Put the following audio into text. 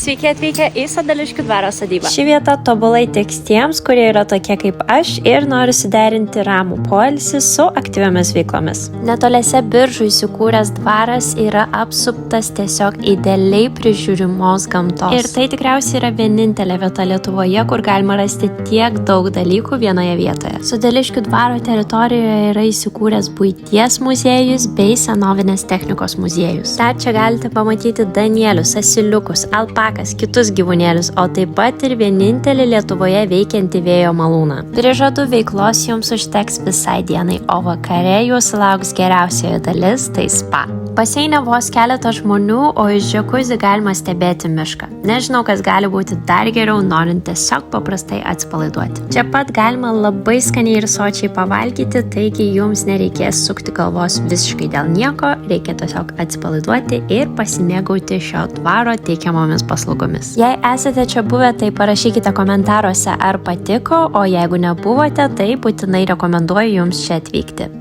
Sveiki atvykę į Sadališkių dvaro sodybą. Ši vieta tobulai tiks tiems, kurie yra tokie kaip aš ir nori suderinti ramų poilsį su aktyviamis veiklomis. Netoliese Biržų įsikūręs dvaras yra apsuptas tiesiog idealiai prižiūrimos gamtos. Ir tai tikriausiai yra vienintelė vieta Lietuvoje, kur galima rasti tiek daug dalykų vienoje vietoje. Sadališkių dvaro teritorijoje yra įsikūręs buities muziejus bei senovinės technikos muziejus. Tad čia galite pamatyti danielius, asiliukus, alpakas, kitus gyvūnėlius, o taip pat ir vienintelį Lietuvoje veikiantį vėjo malūną. Prižadu, veiklos jums užteks visai dienai, o vakare jūsų lauks geriausioji dalis – tai spa. Baseine vos keletas žmonių, o iš džakuzį galima stebėti mišką. Nežinau, kas gali būti dar geriau, norint tiesiog paprastai atsipalaiduoti. Čia pat galima labai skaniai ir sočiai pavalgyti, taigi jums nereikės sukti galvos visiškai dėl nieko, reikia tiesiog atsipalaiduoti ir pasimėgauti šio dvaro teikiamomis paslaugomis. Jei esate čia buvę, tai parašykite komentaruose, ar patiko, o jeigu nebuvote, tai būtinai rekomenduoju jums čia atvykti.